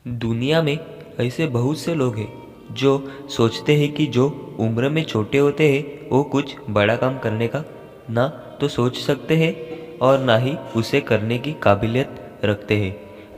दुनिया में ऐसे बहुत से लोग हैं जो सोचते हैं कि जो उम्र में छोटे होते हैं वो कुछ बड़ा काम करने का ना तो सोच सकते हैं और ना ही उसे करने की काबिलियत रखते हैं।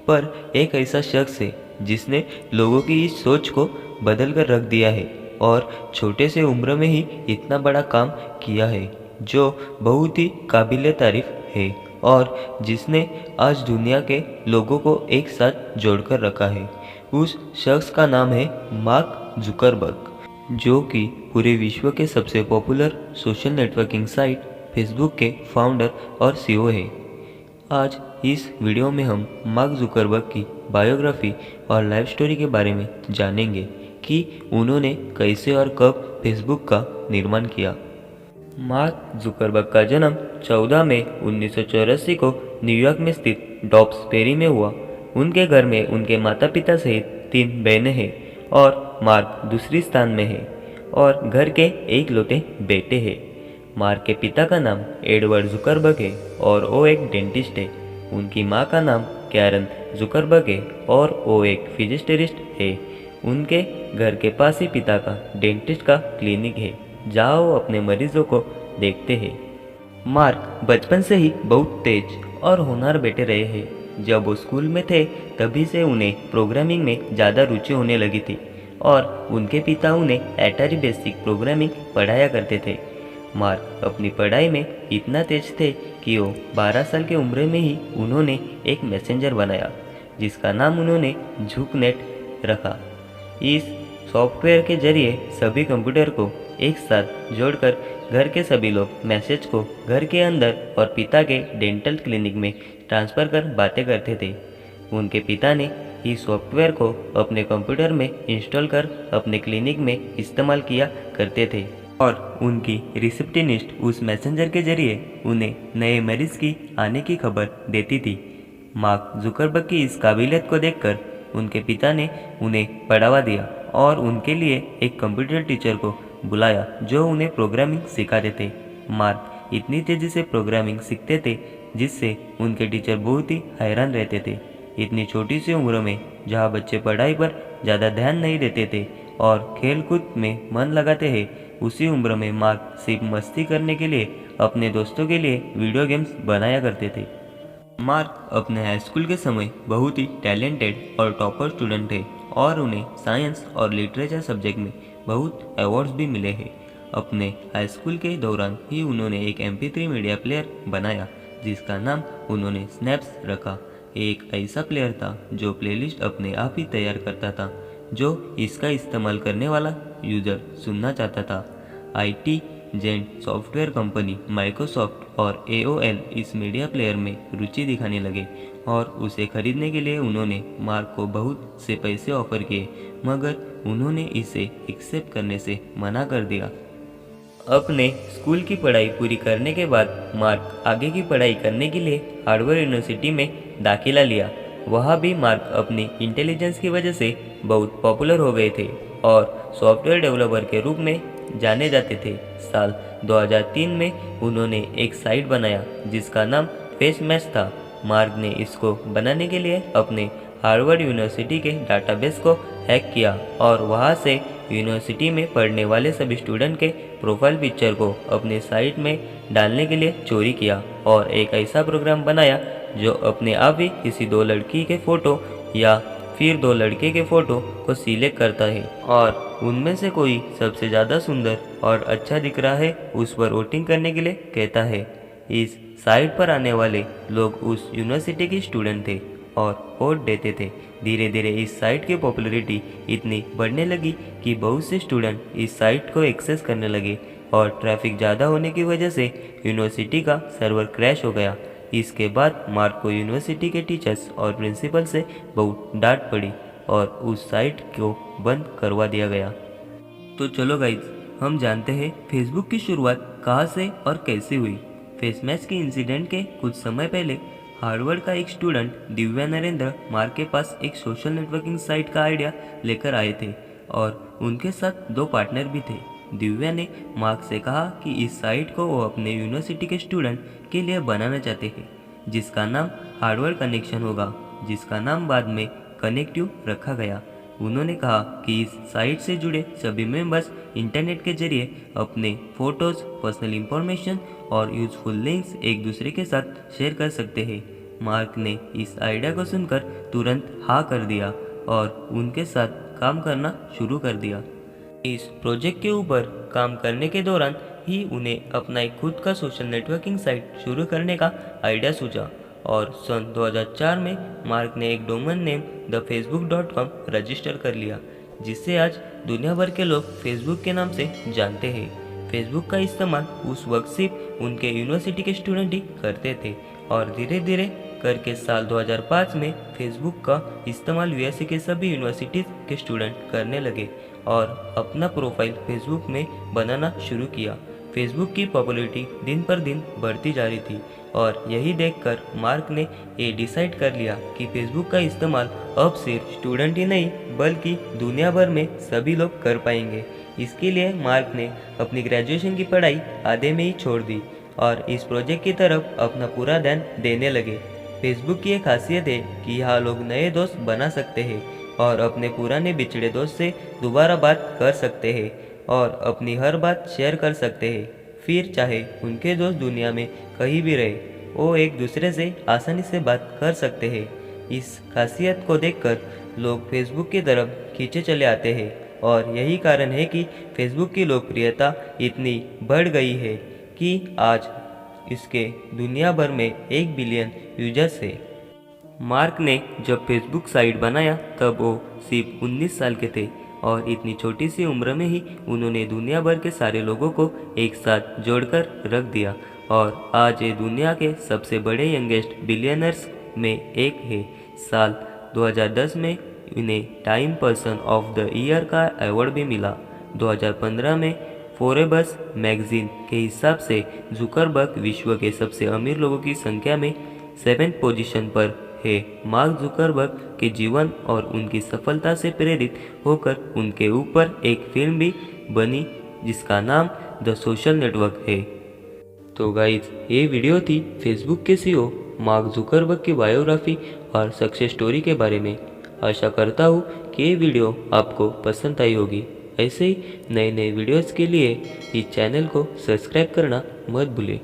पर एक ऐसा शख्स है जिसने लोगों की इस सोच को बदल कर रख दिया है और छोटे से उम्र में ही इतना बड़ा काम किया है जो बहुत ही काबिल तारीफ है और जिसने आज दुनिया के लोगों को एक साथ जोड़कर रखा है। उस शख्स का नाम है मार्क जुकरबर्ग, जो कि पूरे विश्व के सबसे popular social networking site Facebook के फाउंडर और सीईओ है। आज इस वीडियो में हम मार्क जुकरबर्ग की बायोग्राफी और लाइफ स्टोरी के बारे में जानेंगे कि उन्होंने कैसे और कब फेसबुक का निर्माण किया। मार्क जुकरबर्ग का जन्म 14 मई 1984 को न्यूयॉर्क में स्थित डॉब्स फेरी में हुआ। उनके घर में उनके माता पिता सहित 3 बहनें हैं और मार्क दूसरी स्थान में है और घर के एकलौते बेटे हैं। मार्क के पिता का नाम एडवर्ड जुकरबर्ग है और वो एक डेंटिस्ट है। उनकी माँ का नाम कैरन जुकरबर्ग है और वो एक फिजिस्टरिस्ट है। उनके घर के पास ही पिता का डेंटिस्ट का क्लिनिक है जहाँ वो अपने मरीजों को देखते हैं। मार्क बचपन से ही बहुत तेज और होनहार बेटे रहे हैं। जब वो स्कूल में थे तभी से उन्हें प्रोग्रामिंग में ज़्यादा रुचि होने लगी थी और उनके पिता उन्हें एटरी बेसिक प्रोग्रामिंग पढ़ाया करते थे। मार्क अपनी पढ़ाई में इतना तेज थे कि वो 12 साल की उम्र में ही उन्होंने एक मैसेंजर बनाया जिसका नाम उन्होंने झुकनेट रखा। इस सॉफ्टवेयर के जरिए सभी कंप्यूटर को एक साथ जोड़कर घर के सभी लोग मैसेज को घर के अंदर और पिता के डेंटल क्लिनिक में ट्रांसफ़र कर बातें करते थे। उनके पिता ने इस सॉफ्टवेयर को अपने कंप्यूटर में इंस्टॉल कर अपने क्लिनिक में इस्तेमाल किया करते थे और उनकी रिसेप्शनिस्ट उस मैसेंजर के जरिए उन्हें नए मरीज की आने की खबर देती थी। मार्क जुकरबर्ग की इस काबिलियत को देखकर उनके पिता ने उन्हें बढ़ावा दिया और उनके लिए एक कंप्यूटर टीचर को बुलाया जो उन्हें प्रोग्रामिंग सिखाते थे। मार्क इतनी तेज़ी से प्रोग्रामिंग सीखते थे जिससे उनके टीचर बहुत ही हैरान रहते थे। इतनी छोटी सी उम्र में जहाँ बच्चे पढ़ाई पर ज़्यादा ध्यान नहीं देते थे और खेल कूद में मन लगाते हैं, उसी उम्र में मार्क सिर्फ मस्ती करने के लिए अपने दोस्तों के लिए वीडियो गेम्स बनाया करते थे। मार्क अपने हाई स्कूल के समय बहुत ही टैलेंटेड और टॉपर स्टूडेंट थे और उन्हें साइंस और लिटरेचर सब्जेक्ट में बहुत अवार्ड्स भी मिले हैं। अपने हाई स्कूल के दौरान ही उन्होंने एक MP3 मीडिया प्लेयर बनाया जिसका नाम उन्होंने स्नैप्स रखा। एक ऐसा प्लेयर था जो प्लेलिस्ट अपने आप ही तैयार करता था जो इसका इस्तेमाल करने वाला यूज़र सुनना चाहता था। IT giant software company Microsoft और AOL इस मीडिया प्लेयर में रुचि दिखाने लगे और उसे खरीदने के लिए उन्होंने मार्क को बहुत से पैसे ऑफर किए, मगर उन्होंने इसे एक्सेप्ट करने से मना कर दिया। अपने स्कूल की पढ़ाई पूरी करने के बाद मार्क आगे की पढ़ाई करने के लिए हार्वर्ड यूनिवर्सिटी में दाखिला लिया। वहाँ भी मार्क अपनी इंटेलिजेंस की वजह से बहुत पॉपुलर हो गए थे और सॉफ्टवेयर डेवलपर के रूप में जाने जाते थे। साल 2003 में उन्होंने एक साइट बनाया जिसका नाम फेसमैश था। मार्क ने इसको बनाने के लिए अपने हार्वर्ड यूनिवर्सिटी के डाटाबेस को हैक किया और वहां से यूनिवर्सिटी में पढ़ने वाले सभी स्टूडेंट के प्रोफाइल पिक्चर को अपने साइट में डालने के लिए चोरी किया और एक ऐसा प्रोग्राम बनाया जो अपने आप ही किसी 2 लड़की के फ़ोटो या फिर 2 लड़के के फ़ोटो को सिलेक्ट करता है और उनमें से कोई सबसे ज़्यादा सुंदर और अच्छा दिख रहा है उस पर वोटिंग करने के लिए कहता है। इस साइट पर आने वाले लोग उस यूनिवर्सिटी के स्टूडेंट थे और वोट देते थे। धीरे धीरे इस साइट की पॉपुलैरिटी इतनी बढ़ने लगी कि बहुत से स्टूडेंट इस साइट को एक्सेस करने लगे और ट्रैफिक ज़्यादा होने की वजह से यूनिवर्सिटी का सर्वर क्रैश हो गया। इसके बाद मार्क को यूनिवर्सिटी के टीचर्स और प्रिंसिपल से बहुत डांट पड़ी और उस साइट को बंद करवा दिया गया। तो चलो गाइज, हम जानते हैं फेसबुक की शुरुआत कहाँ से और कैसे हुई। फेसमैश के इंसिडेंट के कुछ समय पहले हार्वर्ड का एक स्टूडेंट दिव्या नरेंद्र मार्क के पास एक सोशल नेटवर्किंग साइट का आइडिया लेकर आए थे और उनके साथ 2 पार्टनर भी थे। दिव्या ने मार्क से कहा कि इस साइट को वो अपने यूनिवर्सिटी के स्टूडेंट के लिए बनाना चाहते हैं जिसका नाम हार्वर्ड कनेक्शन होगा, जिसका नाम बाद में कनेक्टिव रखा गया। उन्होंने कहा कि इस साइट से जुड़े सभी मेंबर्स इंटरनेट के जरिए अपने फोटोज़, पर्सनल इंफॉर्मेशन और यूजफुल लिंक्स एक दूसरे के साथ शेयर कर सकते हैं। मार्क ने इस आइडिया को सुनकर तुरंत हाँ कर दिया और उनके साथ काम करना शुरू कर दिया। इस प्रोजेक्ट के ऊपर काम करने के दौरान ही उन्हें अपना एक खुद का सोशल नेटवर्किंग साइट शुरू करने का आइडिया सूझा और सन 2004 में मार्क ने एक डोमेन नेम thefacebook.com रजिस्टर कर लिया, जिससे आज दुनिया भर के लोग फेसबुक के नाम से जानते हैं। फेसबुक का इस्तेमाल उस वक्त सिर्फ उनके यूनिवर्सिटी के स्टूडेंट ही करते थे और धीरे धीरे करके साल 2005 में फेसबुक का इस्तेमाल यूएसए के सभी यूनिवर्सिटीज़ के स्टूडेंट करने लगे और अपना प्रोफाइल फेसबुक में बनाना शुरू किया। फेसबुक की पॉपुलैरिटी दिन पर दिन बढ़ती जा रही थी और यही देखकर मार्क ने ये डिसाइड कर लिया कि फेसबुक का इस्तेमाल अब सिर्फ स्टूडेंट ही नहीं बल्कि दुनिया भर में सभी लोग कर पाएंगे। इसके लिए मार्क ने अपनी ग्रेजुएशन की पढ़ाई आधे में ही छोड़ दी और इस प्रोजेक्ट की तरफ अपना पूरा ध्यान देने लगे। फेसबुक की एक खासियत है कि यहाँ लोग नए दोस्त बना सकते हैं और अपने पुराने बिछड़े दोस्त से दोबारा बात कर सकते हैं और अपनी हर बात शेयर कर सकते हैं। फिर चाहे उनके दोस्त दुनिया में कहीं भी रहे, वो एक दूसरे से आसानी से बात कर सकते हैं। इस खासियत को देखकर लोग फेसबुक की तरफ खींचे चले आते हैं और यही कारण है कि फेसबुक की लोकप्रियता इतनी बढ़ गई है कि आज इसके दुनिया भर में 1 बिलियन यूजर्स है। मार्क ने जब फेसबुक साइट बनाया तब वो सिर्फ 19 साल के थे और इतनी छोटी सी उम्र में ही उन्होंने दुनिया भर के सारे लोगों को एक साथ जोड़कर रख दिया और आज ये दुनिया के सबसे बड़े यंगेस्ट बिलियनर्स में एक है। साल 2010 में इन्हें time person of the year का अवार्ड भी मिला। 2015 में फोर्ब्स मैगजीन के हिसाब से जुकरबर्ग विश्व के सबसे अमीर लोगों की संख्या में 7th पोजीशन पर है। मार्क जुकरबर्ग के जीवन और उनकी सफलता से प्रेरित होकर उनके ऊपर एक फिल्म भी बनी जिसका नाम द सोशल नेटवर्क है। तो गाइज, ये वीडियो थी फेसबुक के सीईओ मार्क जुकरबर्ग की बायोग्राफी और सक्सेस स्टोरी के बारे में। आशा करता हूँ कि ये वीडियो आपको पसंद आई होगी। ऐसे ही नए नए वीडियोज़ के लिए इस चैनल को सब्सक्राइब करना मत भूलें।